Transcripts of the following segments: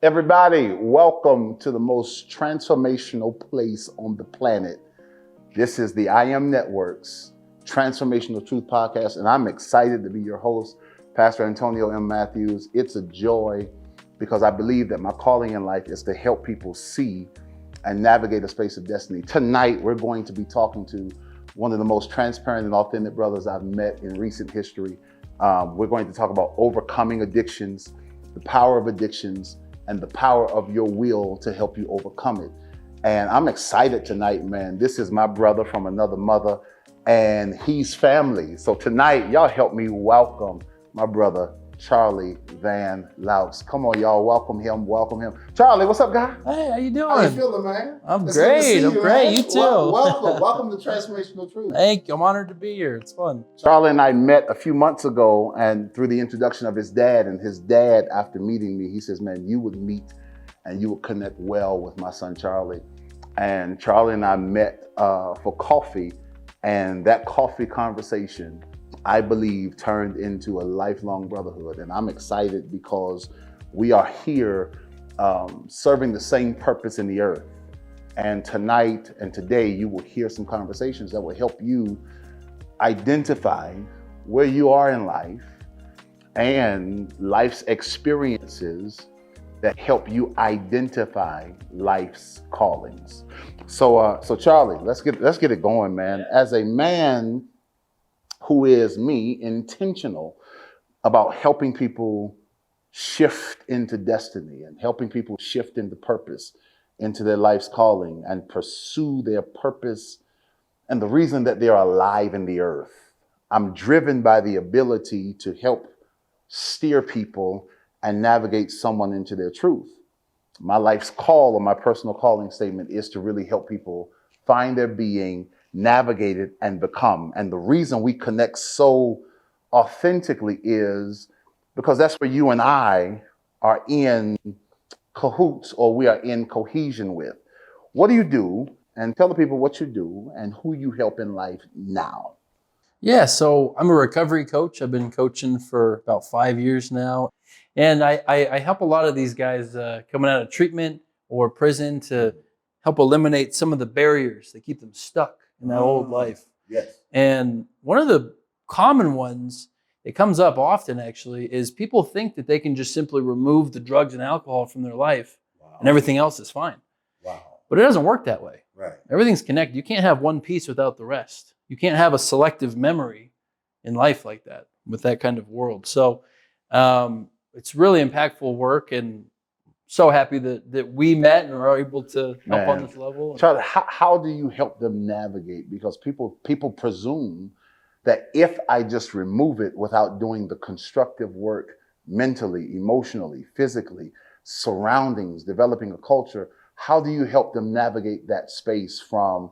Everybody, welcome to the most transformational place on the planet. This is the I Am Network's Transformational Truth Podcast, and I'm excited to be your host, Pastor Antonio M. Matthews. It's a joy because I believe that my calling in life is to help people see and navigate a space of destiny. Tonight, we're going to be talking to one of the most transparent and authentic brothers I've met in recent history. We're going to talk about overcoming addictions, the power of addictions, and the power of your will to help you overcome it. And I'm excited tonight, man. This is my brother from another mother, and he's family. So tonight, y'all help me welcome my brother, Charlie Van Loucks. Come on, y'all, welcome him. Charlie, what's up, guy? Hey, how you doing? How you feeling, man? I'm It's good to see great. I'm you, great. man. You too. Welcome to Transformational Truth. Thank you. I'm honored to be here. It's fun. Charlie and I met a few months ago, and through the introduction of his dad, and his dad, after meeting me, he says, man, you would meet and you would connect well with my son, Charlie. And Charlie and I met for coffee, and that coffee conversation, I believe, turned into a lifelong brotherhood. And I'm excited because we are here serving the same purpose in the earth. And tonight and today, you will hear some conversations that will help you identify where you are in life and life's experiences that help you identify life's callings. So Charlie, let's get it going, man. As a man who is intentional about helping people shift into destiny and helping people shift into purpose, into their life's calling and pursue their purpose and the reason that they're alive in the earth. I'm driven by the ability to help steer people and navigate someone into their truth. My life's call, or my personal calling statement, is to really help people find their being, navigate it, and become. And the reason we connect so authentically is because that's where you and I are in cahoots, or we are in cohesion with. What do you do? And tell the people what you do and who you help in life now. Yeah, so I'm a recovery coach. I've been coaching for about 5 years now. And I help a lot of these guys coming out of treatment or prison to help eliminate some of the barriers that keep them stuck in that old life. Yes. And one of the common ones that comes up often, actually, is people think that they can just simply remove the drugs and alcohol from their life and everything else is fine. Wow. But it doesn't work that way. Right. Everything's connected. You can't have one piece without the rest. You can't have a selective memory in life like that, with that kind of world. So it's really impactful work, and so happy that we met and are able to help on this level. Charlie, how do you help them navigate? Because people presume that if I just remove it without doing the constructive work mentally, emotionally, physically, surroundings, developing a culture, how do you help them navigate that space from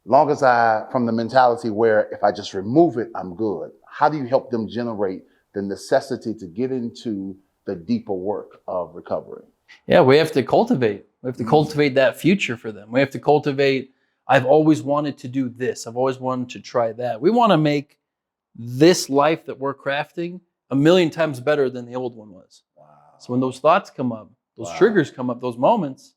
the mentality where if I just remove it, I'm good? How do you help them generate the necessity to get into the deeper work of recovery? Yeah, we have to cultivate. We have to cultivate that future for them. We have to cultivate, I've always wanted to do this. I've always wanted to try that. We want to make this life that we're crafting 1,000,000 times better than the old one was. Wow. So when those thoughts come up, those triggers come up, those moments,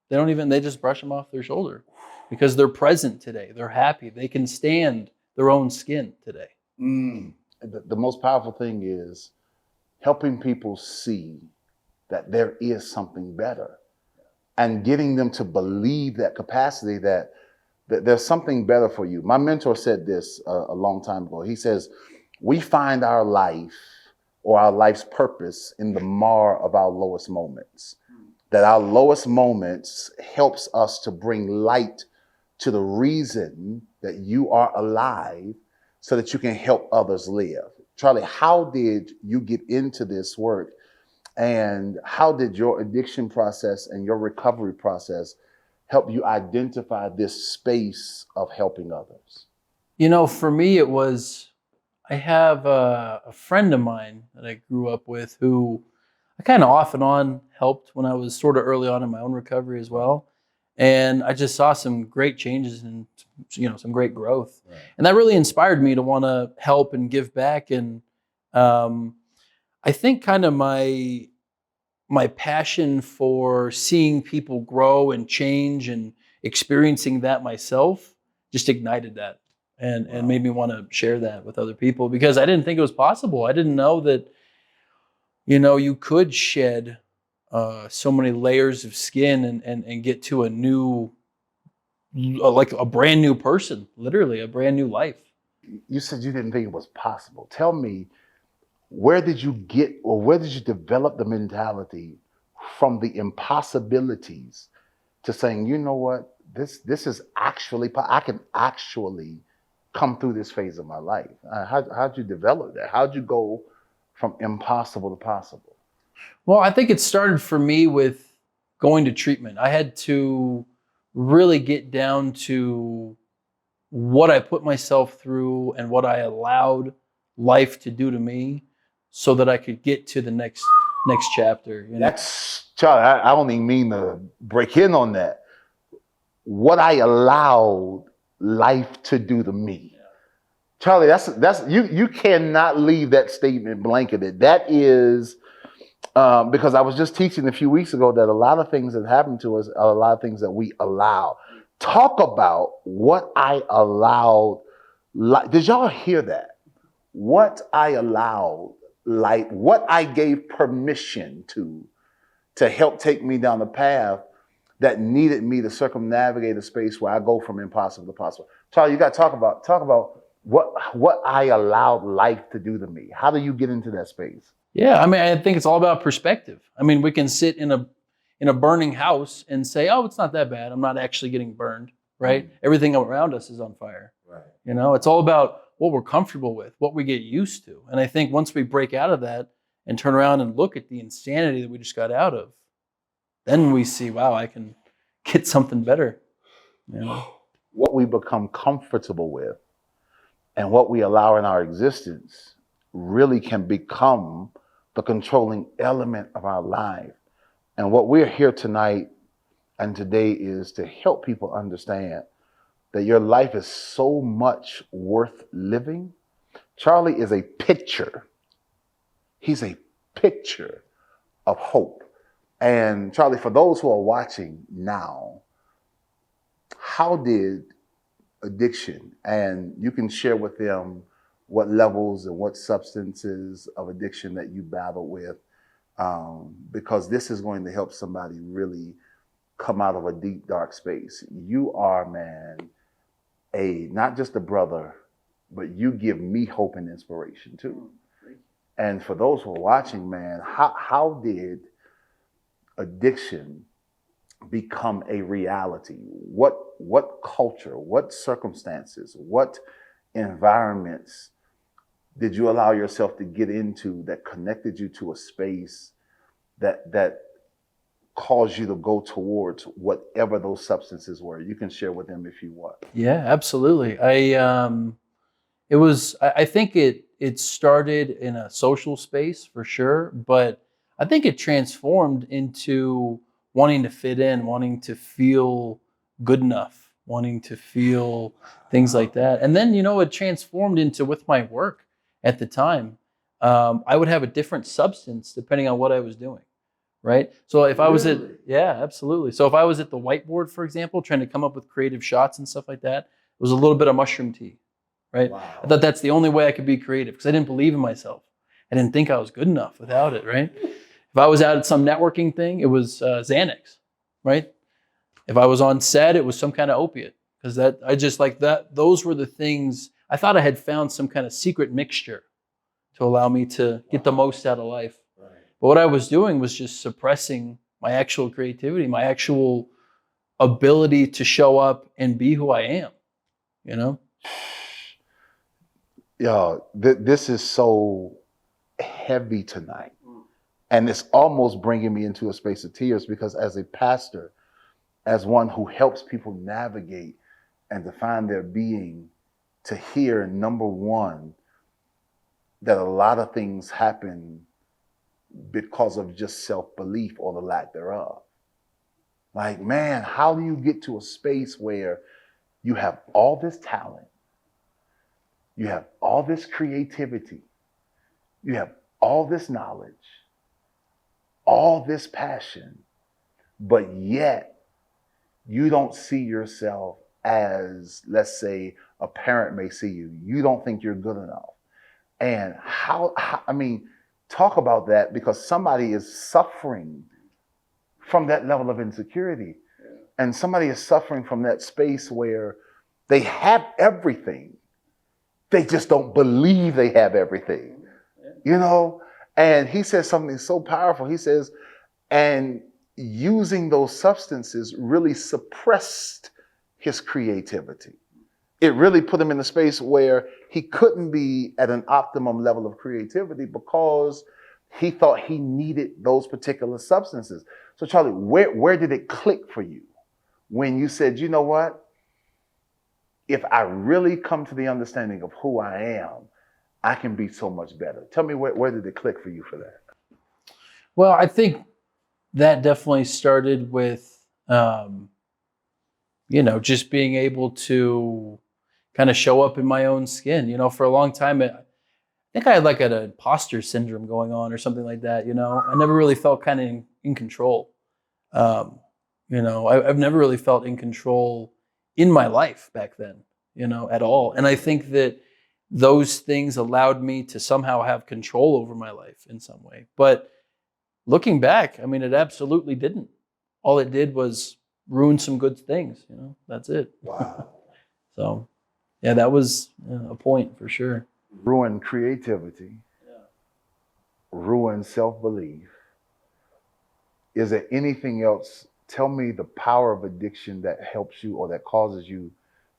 they just brush them off their shoulder because they're present today. They're happy. They can stand their own skin today. The most powerful thing is helping people see that there is something better and getting them to believe that capacity that there's something better for you. My mentor said this a long time ago. He says, we find our life or our life's purpose in the mar of our lowest moments. That our lowest moments helps us to bring light to the reason that you are alive so that you can help others live. Charlie, how did you get into this work? And how did your addiction process and your recovery process help you identify this space of helping others? You know, for me, it was, I have a friend of mine that I grew up with who I kind of off and on helped when I was sort of early on in my own recovery as well. And I just saw some great changes and, some great growth. Right. And that really inspired me to want to help and give back. And I think kind of my my passion for seeing people grow and change and experiencing that myself just ignited that and made me want to share that with other people, because I didn't think it was possible. I didn't know that, you could shed so many layers of skin and get to a new, like a brand new person, literally a brand new life. You said you didn't think it was possible. Tell me, where did you get, or where did you develop the mentality from the impossibilities to saying, you know what, this is actually, I can actually come through this phase of my life? How'd you develop that? How'd you go from impossible to possible? Well, I think it started for me with going to treatment. I had to really get down to what I put myself through and what I allowed life to do to me so that I could get to the next chapter. That's, Charlie, I don't even mean to break in on that. What I allowed life to do to me. Charlie, that's you cannot leave that statement blanketed. That is because I was just teaching a few weeks ago that a lot of things that happen to us are a lot of things that we allow. Talk about what I allowed. Did y'all hear that? What I allowed, like what I gave permission to help take me down the path that needed me to circumnavigate a space where I go from impossible to possible. Charlie, you got to talk about what I allowed life to do to me. How do you get into that space? Yeah, I mean, I think it's all about perspective. I mean, we can sit in a burning house and say, "Oh, it's not that bad. I'm not actually getting burned." Right? Mm-hmm. Everything around us is on fire. Right. It's all about what we're comfortable with, what we get used to. And I think once we break out of that and turn around and look at the insanity that we just got out of, then we see, wow, I can get something better. What we become comfortable with and what we allow in our existence really can become the controlling element of our life. And what we're here tonight and today is to help people understand that your life is so much worth living. Charlie is a picture. He's a picture of hope. And Charlie, for those who are watching now, how did addiction, and you can share with them what levels and what substances of addiction that you battle with, because this is going to help somebody really come out of a deep, dark space. You are, man, not just a brother, but you give me hope and inspiration too. And for those who are watching, man, how did addiction become a reality? What culture, what circumstances, what environments did you allow yourself to get into that connected you to a space that caused you to go towards whatever those substances were? You can share with them if you want. Yeah, absolutely. I think it started in a social space for sure, but I think it transformed into wanting to fit in, wanting to feel good enough, wanting to feel things like that. And then, it transformed into, with my work at the time, I would have a different substance depending on what I was doing. Right. So if I was yeah, absolutely. So if I was at the whiteboard, for example, trying to come up with creative shots and stuff like that, it was a little bit of mushroom tea. Right. Wow. I thought that's the only way I could be creative because I didn't believe in myself. I didn't think I was good enough without it. Right. If I was out at some networking thing, it was Xanax. Right. If I was on set, it was some kind of opiate, because I just like that. Those were the things I thought I had found, some kind of secret mixture to allow me to get the most out of life. But what I was doing was just suppressing my actual creativity, my actual ability to show up and be who I am, Yo, this is so heavy tonight. And it's almost bringing me into a space of tears, because as a pastor, as one who helps people navigate and define their being, to hear, number one, that a lot of things happen because of just self-belief or the lack thereof. Like, man, how do you get to a space where you have all this talent, you have all this creativity, you have all this knowledge, all this passion, but yet you don't see yourself as, let's say, a parent may see you. You don't think you're good enough. And I mean, talk about that, because somebody is suffering from that level of insecurity. And somebody is suffering from that space where they have everything. They just don't believe they have everything, you know? And he says something so powerful. He says, and using those substances really suppressed his creativity. It really put him in a space where he couldn't be at an optimum level of creativity because he thought he needed those particular substances. So Charlie, where did it click for you when you said, you know what? If I really come to the understanding of who I am, I can be so much better. Tell me, where did it click for you for that? Well, I think that definitely started with, just being able to kind of show up in my own skin. For a long time, I think I had like an imposter syndrome going on or something like that. I never really felt kind of in control. I've never really felt in control in my life back then, at all. And I think that those things allowed me to somehow have control over my life in some way. But looking back, I mean, it absolutely didn't. All it did was ruin some good things, that's it. Wow. So, yeah, that was a point for sure. Ruin creativity, ruin self-belief. Is there anything else? Tell me the power of addiction that helps you or that causes you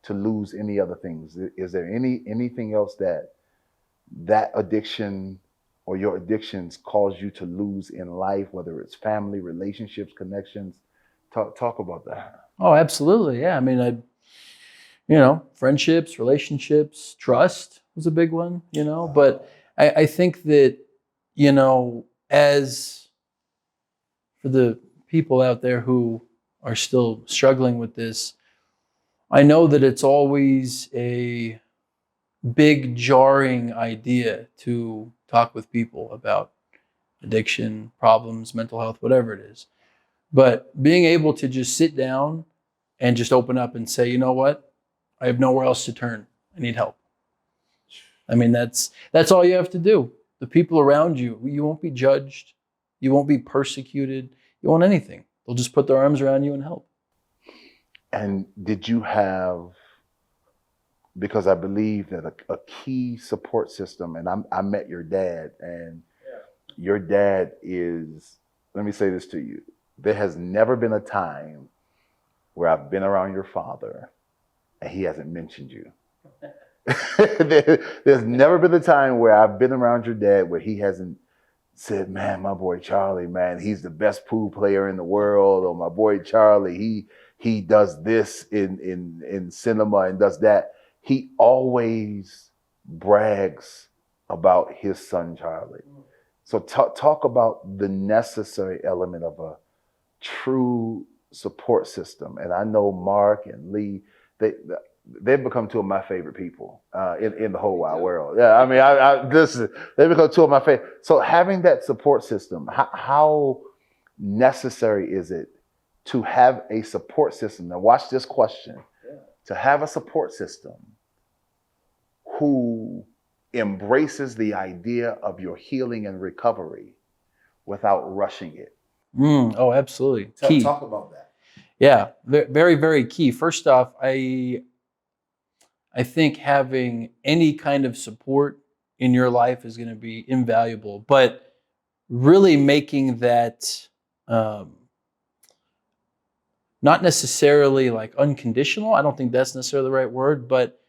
to lose any other things. Is there anything else that addiction or your addictions cause you to lose in life, whether it's family, relationships, connections? Talk about that. Oh, absolutely. Yeah. I mean, friendships, relationships, trust was a big one, but I think that, as for the people out there who are still struggling with this, I know that it's always a big jarring idea to talk with people about addiction, problems, mental health, whatever it is. But being able to just sit down and just open up and say, you know what? I have nowhere else to turn. I need help. I mean, that's all you have to do. The people around you, you won't be judged. You won't be persecuted. You won't anything. They'll just put their arms around you and help. And did you have, because I believe that a key support system, and I met your dad, and your dad is, let me say this to you, there has never been a time where I've been around your father and he hasn't mentioned you. There's never been a time where I've been around your dad where he hasn't said, man, my boy Charlie, man, he's the best pool player in the world, or my boy Charlie, he does this in cinema and does that. He always brags about his son Charlie. So talk about the necessary element of a true support system. And I know Mark and Lee, they've become two of my favorite people in the whole wide world. Yeah, I mean, they've become two of my favorite. So having that support system, how necessary is it to have a support system? Now watch this question. Yeah. To have a support system who embraces the idea of your healing and recovery without rushing it. Oh, absolutely. Key. Talk about that. Yeah, very, very key. First off, I think having any kind of support in your life is going to be invaluable, but really making that not necessarily like unconditional. I don't think that's necessarily the right word, but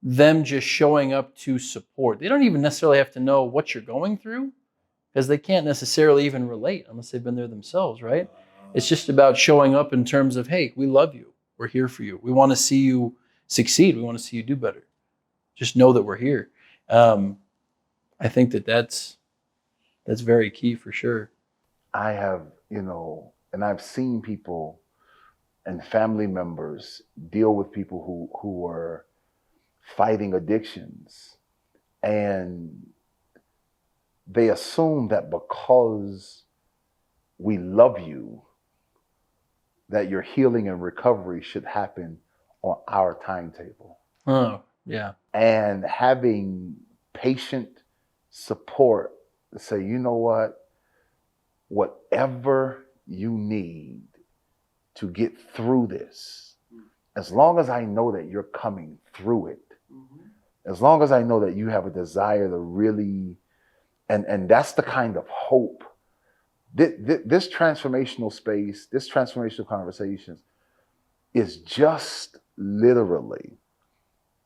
them just showing up to support. They don't even necessarily have to know what you're going through because they can't necessarily even relate unless they've been there themselves, right? It's just about showing up in terms of, hey, we love you. We're here for you. We want to see you succeed. We want to see you do better. Just know that we're here. I think that's very key for sure. I have, and I've seen people and family members deal with people who were fighting addictions, and they assume that because we love you, that your healing and recovery should happen on our timetable. Oh, yeah. And having patient support to say, you know what, whatever you need to get through this, as long as I know that you're coming through it, as long as I know that you have a desire to really, and that's the kind of hope. This transformational space, this transformational conversations is just literally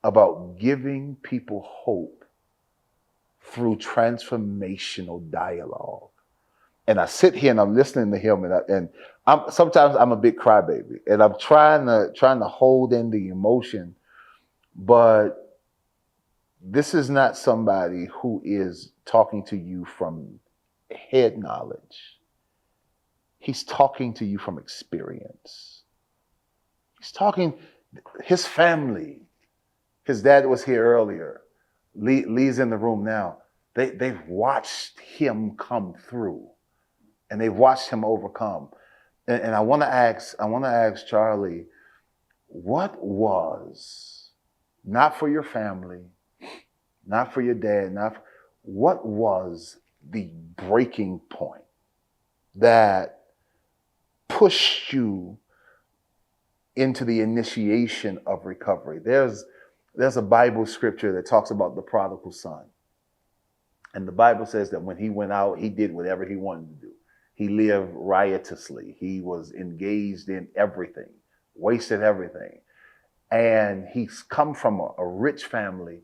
about giving people hope through transformational dialogue. And I sit here and I'm listening to him, and sometimes I'm a big crybaby, and I'm trying to hold in the emotion, but this is not somebody who is talking to you from head knowledge. He's talking to you from experience. He's talking, his family, his dad was here earlier. Lee's in the room now. They've watched him come through, and they've watched him overcome. And I want to ask Charlie, what was, not for your family, not for your dad, what was the breaking point that pushed you into the initiation of recovery? There's a Bible scripture that talks about the prodigal son. And the Bible says that when he went out, he did whatever he wanted to do. He lived riotously. He was engaged in everything, wasted everything. And he's come from a rich family.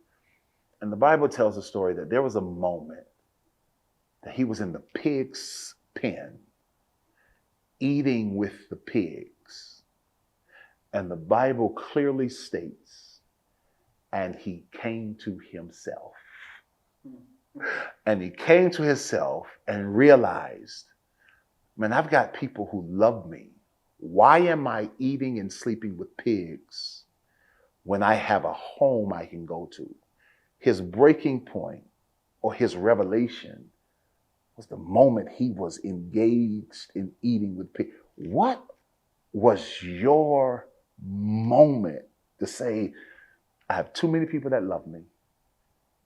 And the Bible tells a story that there was a moment that he was in the pig's pen, eating with the pigs. And the Bible clearly states, and he came to himself. And he came to himself and realized, man, I've got people who love me. Why am I eating and sleeping with pigs when I have a home I can go to? His breaking point, or his revelation, was the moment he was engaged in eating with pigs. What was your moment to say, I have too many people that love me.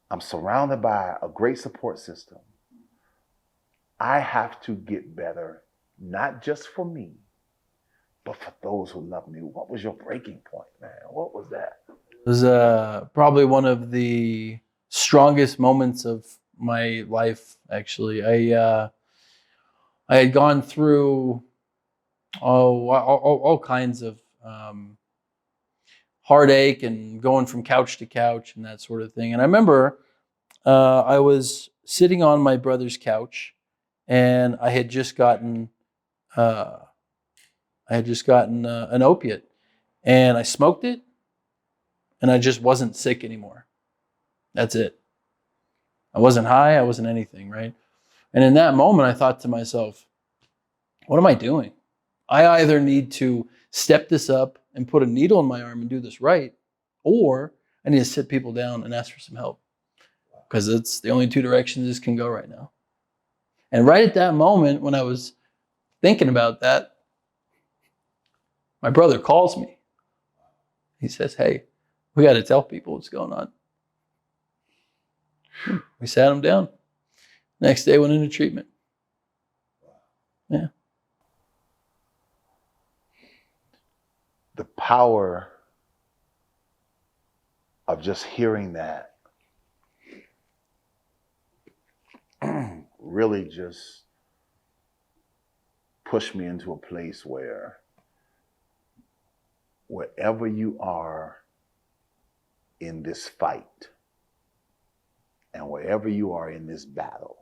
I'm surrounded by a great support system. I have to get better, not just for me, but for those who love me. What was your breaking point, man? What was that? It was probably one of the strongest moments of my life, actually. I had gone through all kinds of heartache and going from couch to couch and that sort of thing. And I remember I was sitting on my brother's couch, and I had just gotten an opiate, and I smoked it, and I just wasn't sick anymore. That's it. I wasn't high. I wasn't anything, right? And in that moment, I thought to myself, what am I doing? I either need to step this up and put a needle in my arm and do this right, or I need to sit people down and ask for some help, because it's the only two directions this can go right now. And right at that moment, when I was thinking about that, my brother calls me. He says, hey, we got to tell people what's going on. We sat him down. Next day, went into treatment. Yeah. The power of just hearing that really just pushed me into a place where wherever you are in this fight and wherever you are in this battle,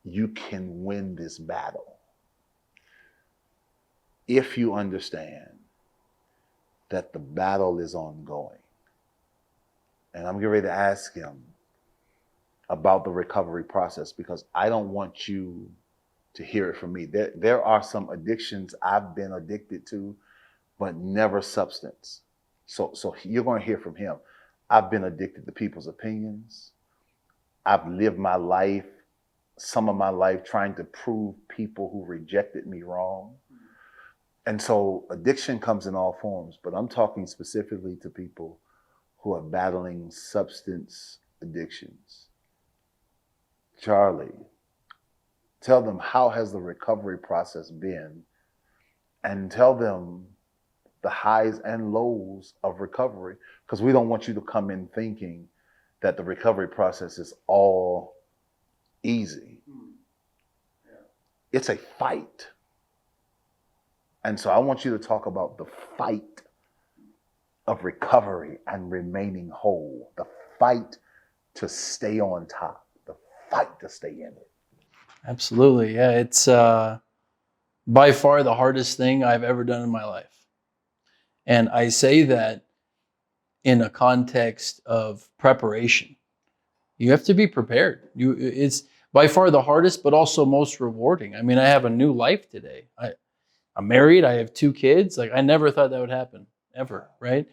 you can win this battle if you understand that the battle is ongoing. And I'm getting ready to ask him about the recovery process, because I don't want you to hear it from me. There are some addictions I've been addicted to, but never substance. So you're going to hear from him. I've been addicted to people's opinions. I've lived my life, some of my life, trying to prove people who rejected me wrong. And so addiction comes in all forms, but I'm talking specifically to people who are battling substance addictions. Charlie, tell them, how has the recovery process been? And tell them the highs and lows of recovery, because we don't want you to come in thinking that the recovery process is all easy. It's a fight. And so I want you to talk about the fight of recovery and remaining whole, the fight to stay on top, the fight to stay in it. Absolutely. Yeah. It's by far the hardest thing I've ever done in my life. And I say that in a context of preparation. You have to be prepared. It's by far the hardest, but also most rewarding. I mean, I have a new life today. I'm married. I have 2 kids. Like, I never thought that would happen ever, right?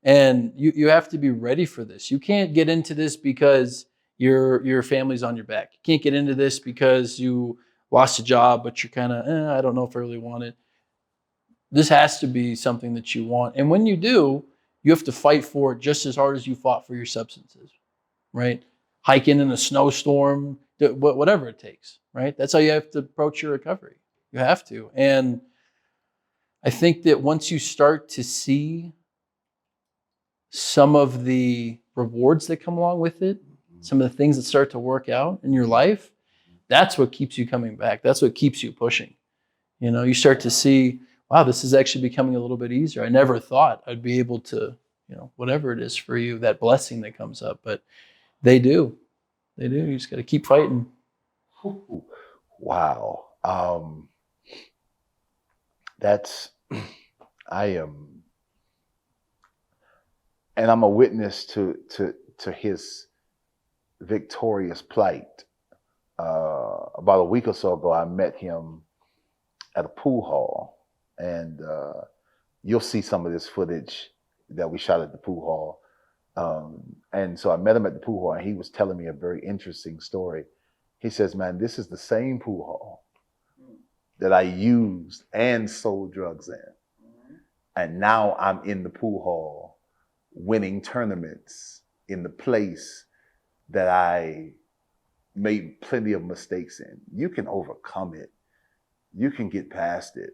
And you have to be ready for this. You can't get into this because your family's on your back. You can't get into this because you lost a job, but you're kind of, I don't know if I really want it. This has to be something that you want. And when you do, you have to fight for it just as hard as you fought for your substances, right? Hiking in a snowstorm, whatever it takes, right? That's how you have to approach your recovery. You have to. And I think that once you start to see some of the rewards that come along with it, some of the things that start to work out in your life, that's what keeps you coming back. That's what keeps you pushing. You start to see, wow, this is actually becoming a little bit easier. I never thought I'd be able to, whatever it is for you, that blessing that comes up. But they do. They do. You just got to keep fighting. Wow. I am, and I'm a witness to his victorious plight. About a week or so ago, I met him at a pool hall, and you'll see some of this footage that we shot at the pool hall. And so I met him at the pool hall, and he was telling me a very interesting story. He says, man, this is the same pool hall that I used and sold drugs in. And now I'm in the pool hall winning tournaments in the place that I made plenty of mistakes in. You can overcome it. You can get past it.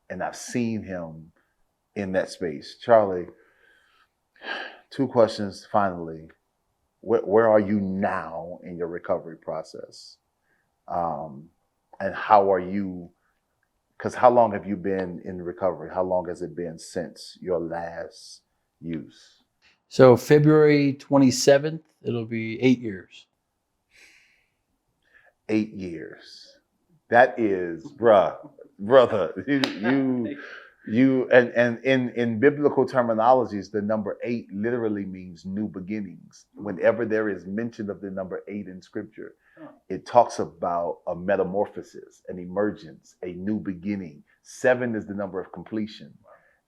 And I've seen him in that space. Charlie, 2 questions finally. Where are you now in your recovery process? And how are you, because how long have you been in recovery? How long has it been since your last use? So February 27th, it'll be 8 years. 8 years. That is, brother, you and in biblical terminologies, the number 8 literally means new beginnings. Whenever there is mention of the number 8 in scripture, it talks about a metamorphosis, an emergence, a new beginning. 7 is the number of completion.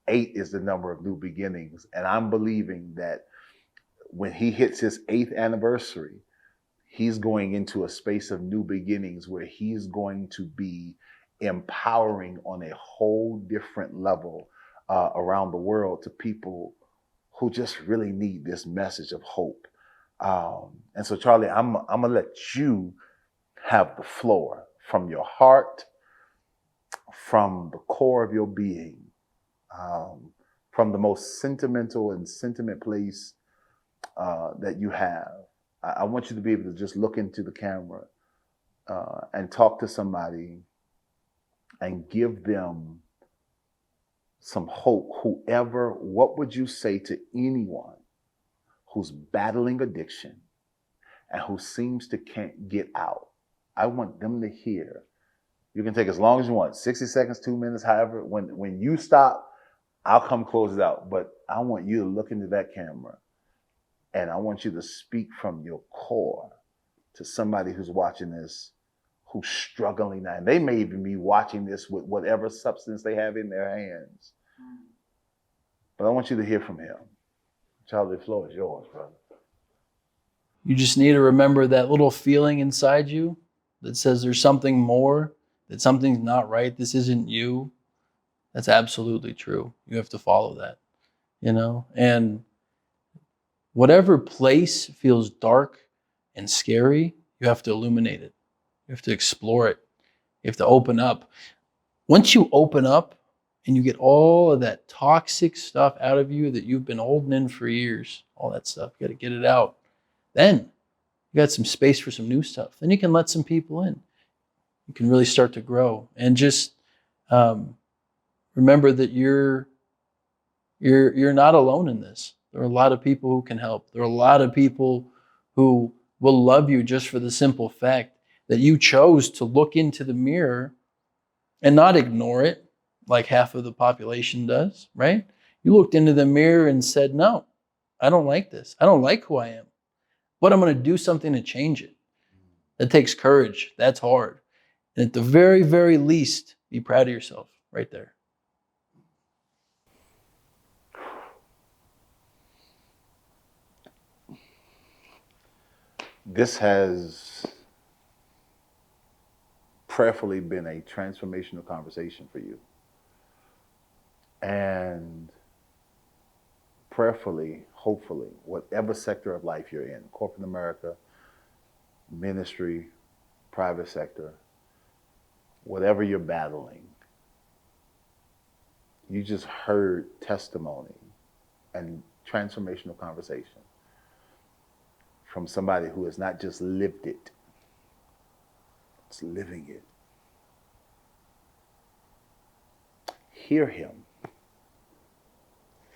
8 is the number of new beginnings. And I'm believing that when he hits his 8th anniversary, he's going into a space of new beginnings where he's going to be empowering on a whole different level around the world to people who just really need this message of hope. And so, Charlie, I'm gonna let you have the floor from your heart, from the core of your being, from the most sentimental and sentiment place that you have. I want you to be able to just look into the camera and talk to somebody and give them some hope. Whoever, what would you say to anyone who's battling addiction and who seems to can't get out? I want them to hear. You can take as long as you want, 60 seconds, 2 minutes, however. When you stop, I'll come close it out. But I want you to look into that camera and I want you to speak from your core to somebody who's watching this, who's struggling now. And they may even be watching this with whatever substance they have in their hands. But I want you to hear from him. Charlie, the floor is yours, brother. You just need to remember that little feeling inside you that says there's something more, that something's not right, this isn't you. That's absolutely true. You have to follow that, and whatever place feels dark and scary, you have to illuminate it. You have to explore it. You have to open up. Once you open up and you get all of that toxic stuff out of you that you've been holding in for years, all that stuff, you got to get it out. Then you got some space for some new stuff. Then you can let some people in. You can really start to grow. And just remember that you're not alone in this. There are a lot of people who can help. There are a lot of people who will love you just for the simple fact that you chose to look into the mirror and not ignore it like half of the population does, right? You looked into the mirror and said, no, I don't like this. I don't like who I am, but I'm going to do something to change it. That takes courage. That's hard. And at the very, very least, be proud of yourself right there. This has prayerfully been a transformational conversation for you. And prayerfully, hopefully, whatever sector of life you're in, corporate America, ministry, private sector, whatever you're battling, you just heard testimony and transformational conversation from somebody who has not just lived it, it's living it. Hear him.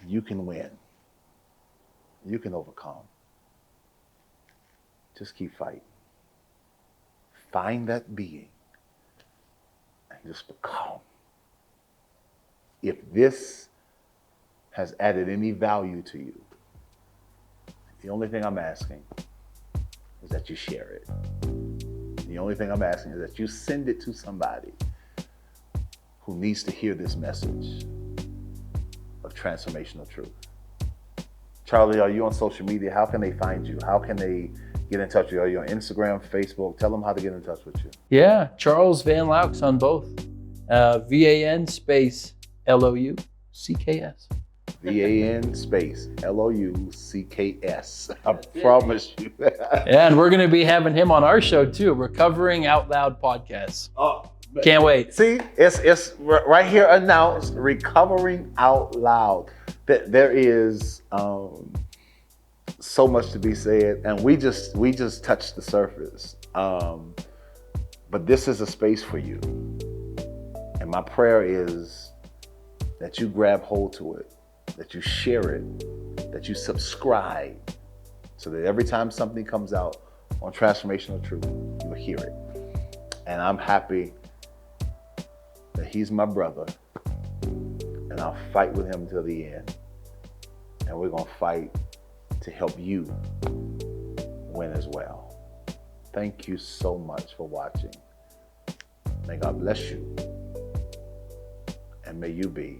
You can win. You can overcome. Just keep fighting. Find that being and just become. If this has added any value to you, the only thing I'm asking is that you share it. The only thing I'm asking is that you send it to somebody who needs to hear this message of transformational truth. Charlie, are you on social media? How can they find you? How can they get in touch with you? Are you on Instagram, Facebook? Tell them how to get in touch with you. Yeah, Charles Van Loucks on both. VAN space LOUCKS. VAN space LOUCKS. I promise you. Yeah, and we're going to be having him on our show too, Recovering Out Loud podcast. Oh, can't wait. See, it's right here announced, Recovering Out Loud. There is so much to be said, and we just touched the surface. But this is a space for you, and my prayer is that you grab hold to it, that you share it, that you subscribe, so that every time something comes out on Transformational Truth, you'll hear it. And I'm happy that he's my brother, and I'll fight with him till the end. And we're gonna fight to help you win as well. Thank you so much for watching. May God bless you, and may you be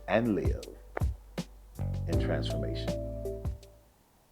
and live in transformation.